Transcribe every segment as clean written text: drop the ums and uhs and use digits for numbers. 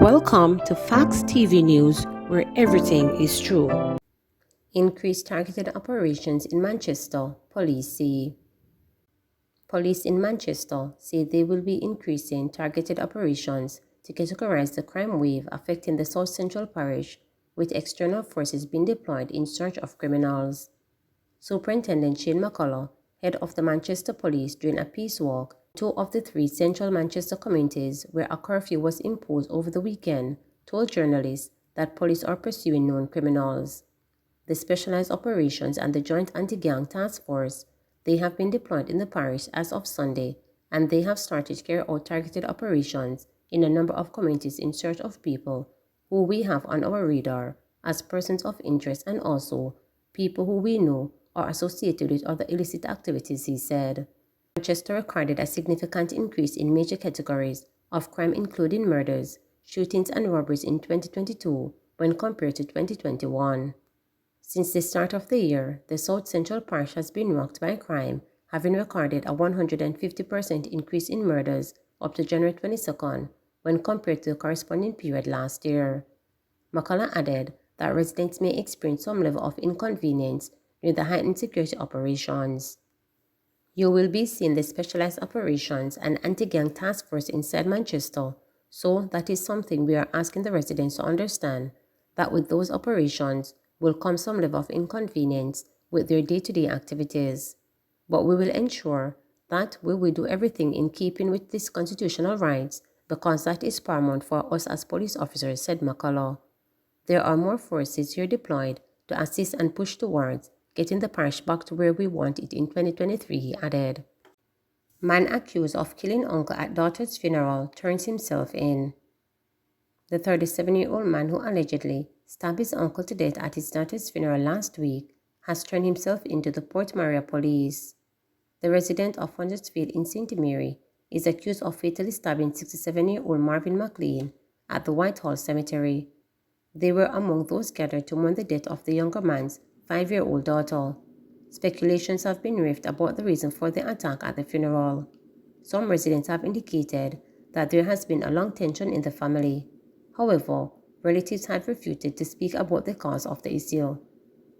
Welcome to Facts TV News, where everything is true. Increased targeted operations in Manchester, police say. Police in Manchester say they will be increasing targeted operations to categorize the crime wave affecting the South Central Parish, with external forces being deployed in search of criminals. Superintendent Shane McCullough, head of the Manchester Police, during a peace walk in two of the three central Manchester communities where a curfew was imposed over the weekend, told journalists that police are pursuing known criminals. The Specialized Operations and the Joint Anti-Gang Task Force, they have been deployed in the parish as of Sunday, and they have started to carry out targeted operations in a number of communities in search of people who we have on our radar as persons of interest and also people who we know are associated with other illicit activities, he said. Manchester recorded a significant increase in major categories of crime including murders, shootings and robberies in 2022 when compared to 2021. Since the start of the year, the South Central Parish has been rocked by crime, having recorded a 150% increase in murders up to January 22nd when compared to the corresponding period last year. McCullough added that residents may experience some level of inconvenience during the heightened security operations. You will be seeing the Specialized Operations and Anti-Gang Task Force inside Manchester, so that is something we are asking the residents to understand, that with those operations will come some level of inconvenience with their day-to-day activities. But we will ensure that we will do everything in keeping with these constitutional rights because that is paramount for us as police officers, said McCullough. There are more forces here deployed to assist and push towards getting the parish back to where we want it in 2023, he added. Man accused of killing uncle at daughter's funeral turns himself in. The 37-year-old man who allegedly stabbed his uncle to death at his daughter's funeral last week has turned himself into the Port Maria police. The resident of Huddersfield in St. Mary is accused of fatally stabbing 67-year-old Marvin McLean at the Whitehall Cemetery. They were among those gathered to mourn the death of the younger man's 5-year-old daughter. Speculations have been rife about the reason for the attack at the funeral. Some residents have indicated that there has been a long tension in the family. However, relatives have refuted to speak about the cause of the issue.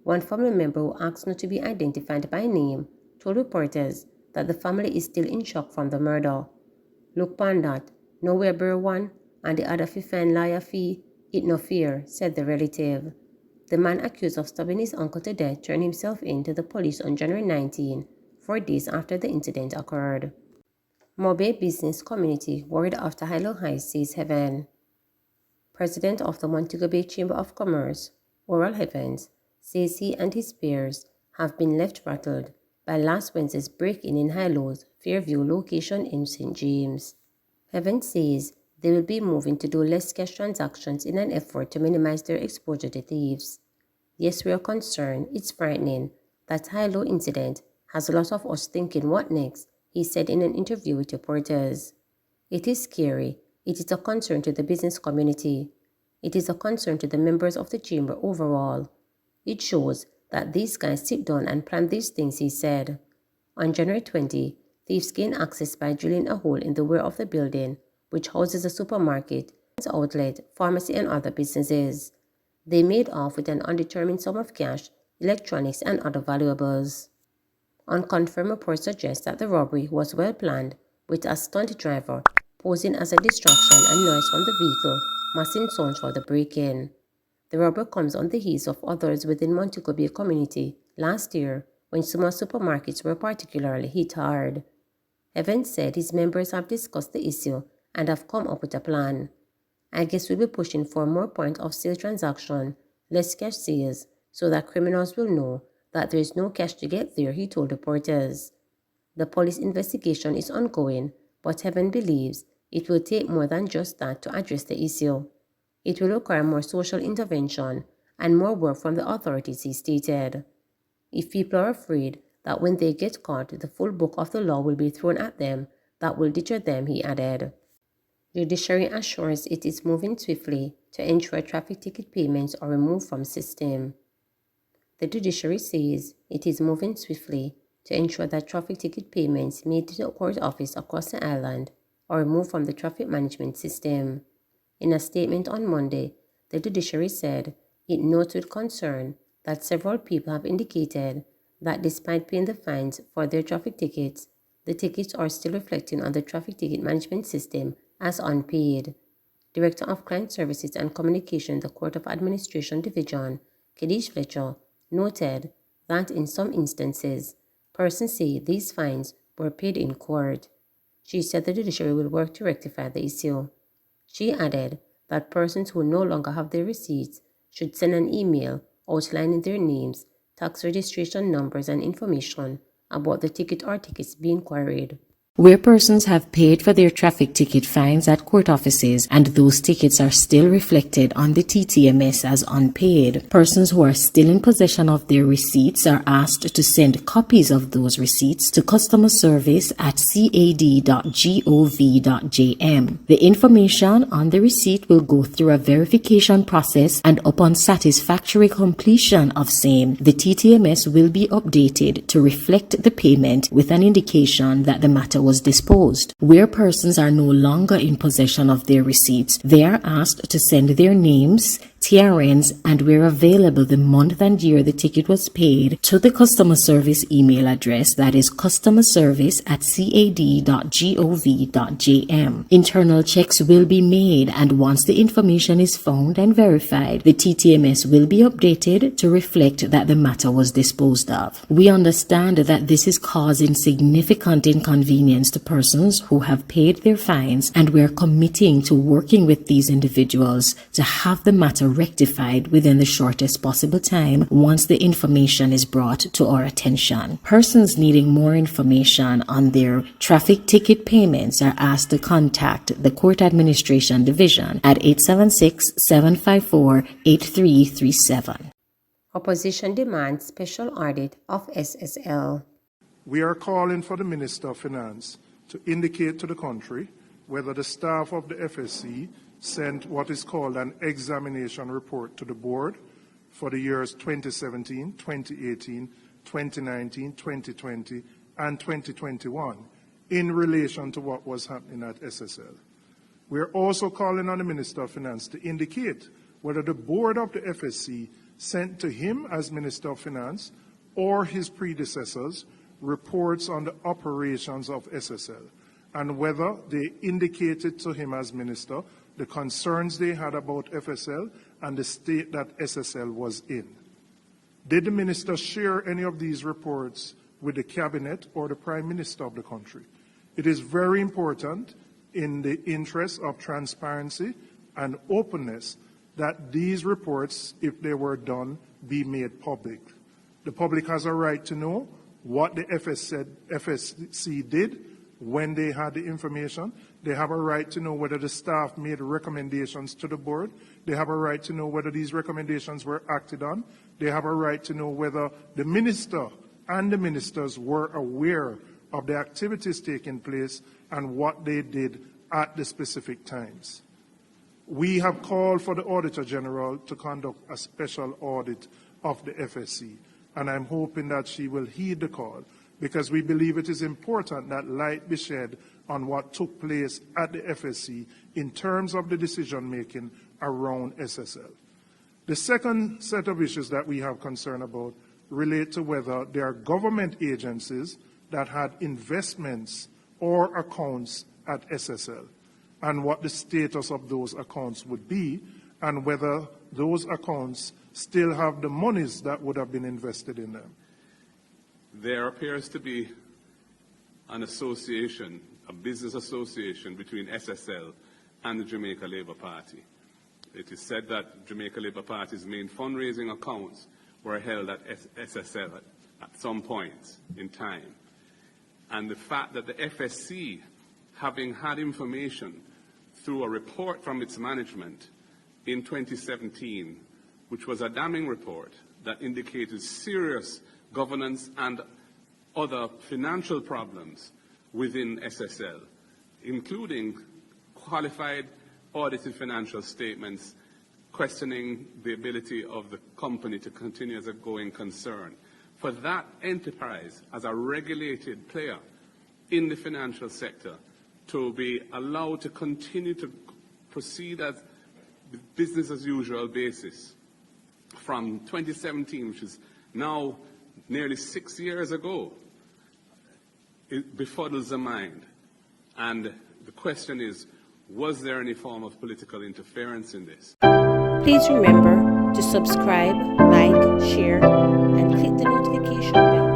One family member who asked not to be identified by name told reporters that the family is still in shock from the murder. Look pon that, nowhere bear one, and the other fi find lawyer fee, it no fear, said the relative. The man accused of stabbing his uncle to death turned himself in to the police on January 19, 4 days after the incident occurred. Mobe business community worried after HighLow High sees heaven. President of the Montego Bay Chamber of Commerce, Oral Evans, says he and his peers have been left rattled by last Wednesday's break-in in HighLow's Fairview location in St. James. Evans says they will be moving to do less cash transactions in an effort to minimize their exposure to thieves. Yes, we are concerned. It's frightening. That HighLow incident has a lot of us thinking, what next? He said in an interview with reporters. It is scary. It is a concern to the business community. It is a concern to the members of the chamber overall. It shows that these guys sit down and plan these things, he said. On January 20, thieves gained access by drilling a hole in the rear of the building, which houses a supermarket, outlet, pharmacy, and other businesses. They made off with an undetermined sum of cash, electronics, and other valuables. Unconfirmed reports suggest that the robbery was well planned, with a stunt driver posing as a distraction and noise from the vehicle, masking sounds for the break-in. The robbery comes on the heels of others within Montego Bay community last year when small supermarkets were particularly hit hard. Evans said his members have discussed the issue and have come up with a plan. I guess we'll be pushing for more point of sale transaction, less cash sales, so that criminals will know that there is no cash to get there, he told reporters. The police investigation is ongoing, but Evans believes it will take more than just that to address the issue. It will require more social intervention and more work from the authorities, he stated. If people are afraid that when they get caught, the full book of the law will be thrown at them, that will deter them, he added. Judiciary Assurance it is moving swiftly to ensure traffic ticket payments are removed from system. The judiciary says it is moving swiftly to ensure that traffic ticket payments made to the court office across the island are removed from the traffic management system. In a statement on Monday, the judiciary said it notes with concern that several people have indicated that despite paying the fines for their traffic tickets, the tickets are still reflecting on the traffic ticket management system as unpaid. Director of Client Services and Communication, the Court of Administration Division, Kadish Fletcher, noted that in some instances, persons say these fines were paid in court. She said the judiciary will work to rectify the issue. She added that persons who no longer have their receipts should send an email outlining their names, tax registration numbers, and information about the ticket or tickets being queried. Where persons have paid for their traffic ticket fines at court offices and those tickets are still reflected on the TTMS as unpaid, persons who are still in possession of their receipts are asked to send copies of those receipts to customer service at cad.gov.jm. The information on the receipt will go through a verification process, and upon satisfactory completion of same, the TTMS will be updated to reflect the payment with an indication that the matter was disposed. Where persons are no longer in possession of their receipts, they are asked to send their names, TRNs, and where available the month and year the ticket was paid to the customer service email address, that is customerservice@cad.gov.jm. Internal checks will be made, and once the information is found and verified, the TTMS will be updated to reflect that the matter was disposed of. We understand that this is causing significant inconvenience to persons who have paid their fines, and we are committing to working with these individuals to have the matter rectified within the shortest possible time once the information is brought to our attention. Persons needing more information on their traffic ticket payments are asked to contact the Court Administration Division at 876-754-8337. Opposition demands special audit of SSL. We are calling for the Minister of Finance to indicate to the country whether the staff of the FSC sent what is called an examination report to the board for the years 2017, 2018, 2019, 2020, and 2021 in relation to what was happening at SSL. We are also calling on the Minister of Finance to indicate whether the board of the FSC sent to him as Minister of Finance or his predecessors reports on the operations of SSL, and whether they indicated to him as minister the concerns they had about FSL and the state that SSL was in. Did the minister share any of these reports with the cabinet or the prime minister of the country? It is very important in the interest of transparency and openness that these reports, if they were done, be made public. The public has a right to know what the FSC did when they had the information. They have a right to know whether the staff made recommendations to the board. They have a right to know whether these recommendations were acted on. They have a right to know whether the minister and the ministers were aware of the activities taking place and what they did at the specific times. We have called for the Auditor General to conduct a special audit of the FSC, and I'm hoping that she will heed the call, because we believe it is important that light be shed on what took place at the FSC in terms of the decision-making around SSL. The second set of issues that we have concern about relate to whether there are government agencies that had investments or accounts at SSL, and what the status of those accounts would be, and whether those accounts still have the monies that would have been invested in them. There appears to be an association, a business association between SSL and the Jamaica Labour Party. It is said that Jamaica Labour Party's main fundraising accounts were held at SSL at some point in time. And the fact that the FSC, having had information through a report from its management in 2017, which was a damning report that indicated serious governance and other financial problems within SSL, including qualified audited financial statements, questioning the ability of the company to continue as a going concern. For that enterprise, as a regulated player in the financial sector, to be allowed to continue to proceed as business as usual basis from 2017, which is now nearly 6 years ago, it befuddles the mind. And the question is, was there any form of political interference in this? Please remember to subscribe, like, share, and click the notification bell.